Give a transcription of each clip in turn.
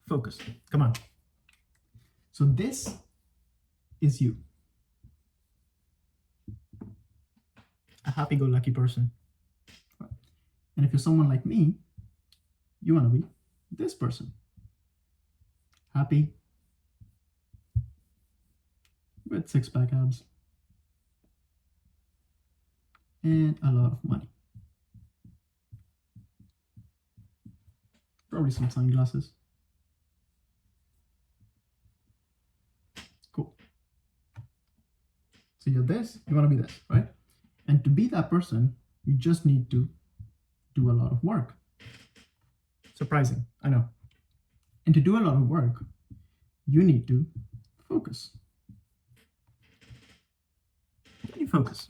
Focus. Come on. So this is you. A happy-go-lucky person. And if you're someone like me, you want to be this person. Happy, with six-pack abs, and a lot of money. Probably some sunglasses. Cool. So you're this, you want to be this, right? And to be that person, you just need to do a lot of work. Surprising, I know. And to do a lot of work, you need to focus. Can you focus?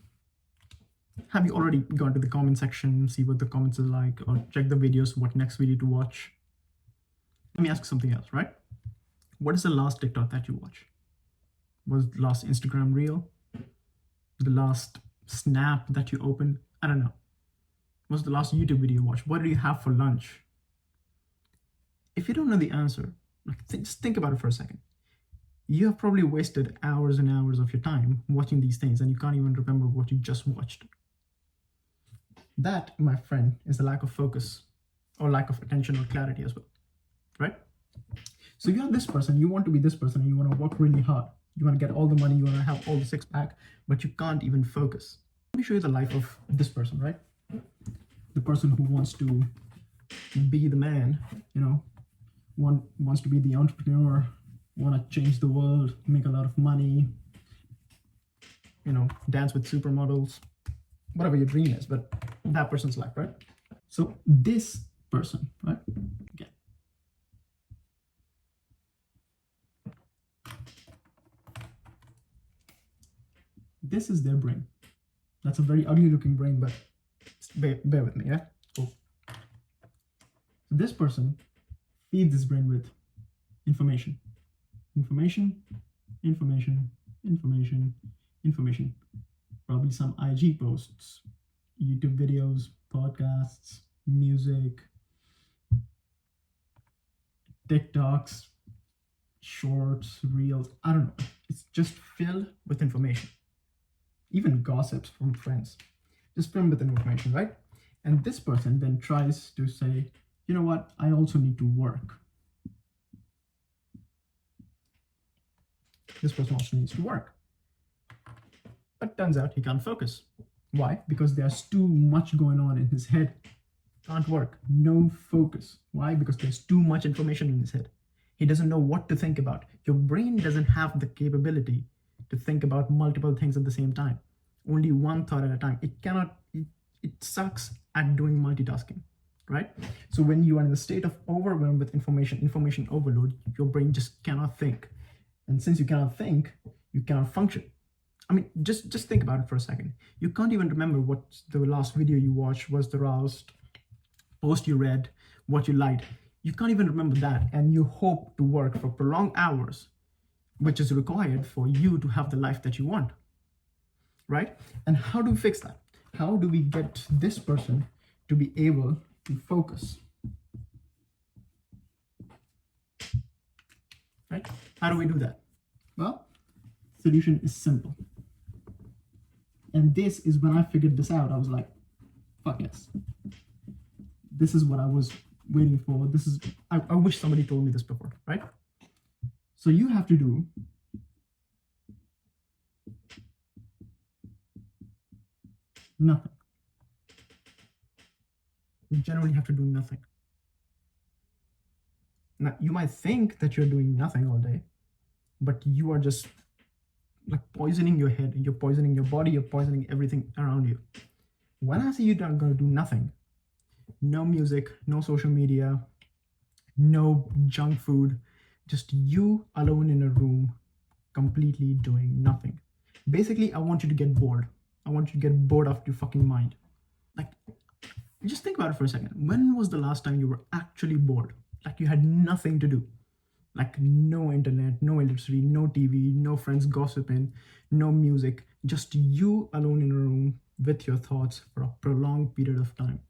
Have you already gone to the comment section, see what the comments are like, or check the videos, what next video to watch? Let me ask something else, right? What is the last TikTok that you watch? Was the last Instagram reel? The last Snap that you opened? I don't know. What's the last YouTube video you watched? What do you have for lunch? If you don't know the answer, just think about it for a second. You have probably wasted hours and hours of your time watching these things and you can't even remember what you just watched. That, my friend, is a lack of focus or lack of attention or clarity as well, right? So you're this person, you want to be this person, and you want to work really hard. You want to get all the money, you want to have all the six-pack, but you can't even focus. Let me show you the life of this person, right? The person who wants to be the man, wants to be the entrepreneur, want to change the world, make a lot of money, dance with supermodels, whatever your dream is, but that person's life, right? So this person, right? Okay. This is their brain. That's a very ugly looking brain, but bear with me, yeah? Cool. So this person feeds his brain with information. Information. Probably some IG posts, YouTube videos, podcasts, music, TikToks, shorts, reels, I don't know. It's just filled with information. Even gossips from friends, just filled with information, right? And this person then tries to say, you know what, I also need to work. This person also needs to work. But turns out he can't focus. Why? Because there's too much going on in his head. Can't work. No focus. Why? Because there's too much information in his head. He doesn't know what to think about. Your brain doesn't have the capability to think about multiple things at the same time. Only one thought at a time. It sucks at doing multitasking, right? So when you are in the state of overwhelmed with information overload, your brain just cannot think. And since you cannot think, you cannot function. I mean, just think about it for a second. You can't even remember what the last video you watched was, the last post you read, what you liked. You can't even remember that, and you hope to work for prolonged hours, which is required for you to have the life that you want, right? And how do we fix that? How do we get this person to be able to focus? Right? How do we do that? Well, solution is simple. And this is when I figured this out. I was like, fuck yes. This is what I was waiting for. I wish somebody told me this before, right? So you have to do nothing. You generally have to do nothing. Now, you might think that you're doing nothing all day, but you are just like poisoning your head, you're poisoning your body, you're poisoning everything around you. When I say you're not going to do nothing, no music, no social media, no junk food, just you alone in a room, completely doing nothing. Basically, I want you to get bored. I want you to get bored of your fucking mind. Like, just think about it for a second. When was the last time you were actually bored? Like you had nothing to do. Like no internet, no electricity, no TV, no friends gossiping, no music, just you alone in a room with your thoughts for a prolonged period of time.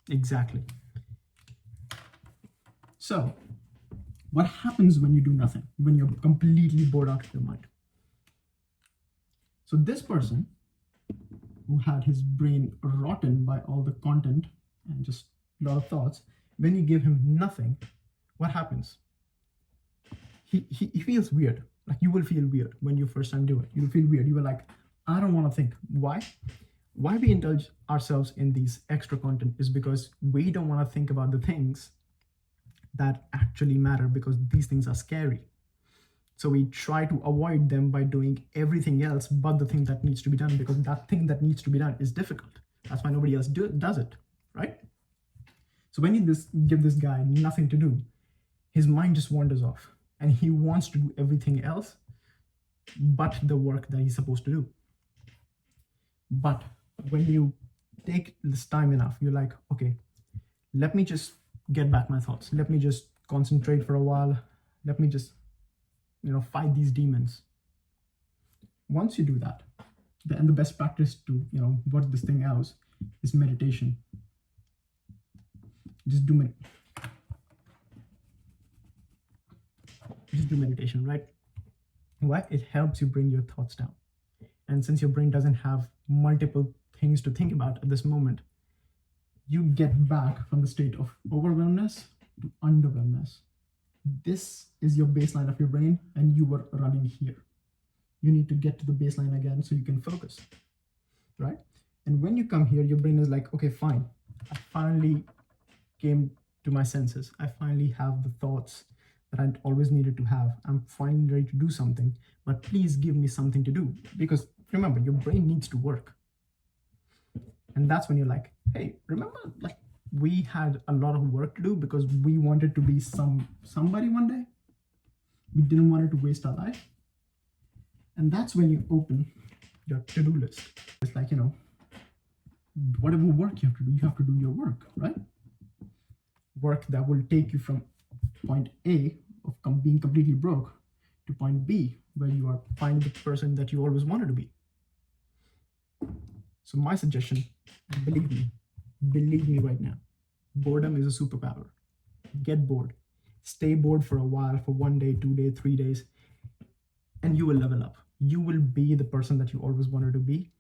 Exactly. So what happens when you do nothing, when you're completely bored out of your mind? So this person who had his brain rotten by all the content and just a lot of thoughts, when you give him nothing, what happens? He feels weird. Like you will feel weird when you first time do it. You'll feel weird. You were like, I don't want to think. Why? Why we indulge ourselves in these extra content is because we don't want to think about the things that actually matter, because these things are scary. So we try to avoid them by doing everything else but the thing that needs to be done, because that thing that needs to be done is difficult. That's why nobody else does it, right? So when you give this guy nothing to do, his mind just wanders off and he wants to do everything else but the work that he's supposed to do. But when you take this time enough, you're like, okay, let me just get back my thoughts. Let me just concentrate for a while. Let me just, fight these demons. Once you do that, then the best practice to, work this thing out is meditation. Just do meditation, right? Why? It helps you bring your thoughts down. And since your brain doesn't have multiple things to think about at this moment, you get back from the state of overwhelmness to underwhelmness. This is your baseline of your brain, and you were running here. You need to get to the baseline again so you can focus, right? And when you come here, your brain is like, okay, fine. I finally came to my senses. I finally have the thoughts that I always needed to have. I'm finally ready to do something, but please give me something to do. Because remember, your brain needs to work. And that's when you're like, hey, remember, like we had a lot of work to do because we wanted to be somebody one day. We didn't want to waste our life. And that's when you open your to-do list. It's like, whatever work you have to do your work, right? Work that will take you from point A of being completely broke to point B, where you are finding the person that you always wanted to be. So my suggestion, believe me right now, boredom is a superpower. Get bored. Stay bored for a while, for 1 day, 2 days, 3 days, and you will level up. You will be the person that you always wanted to be,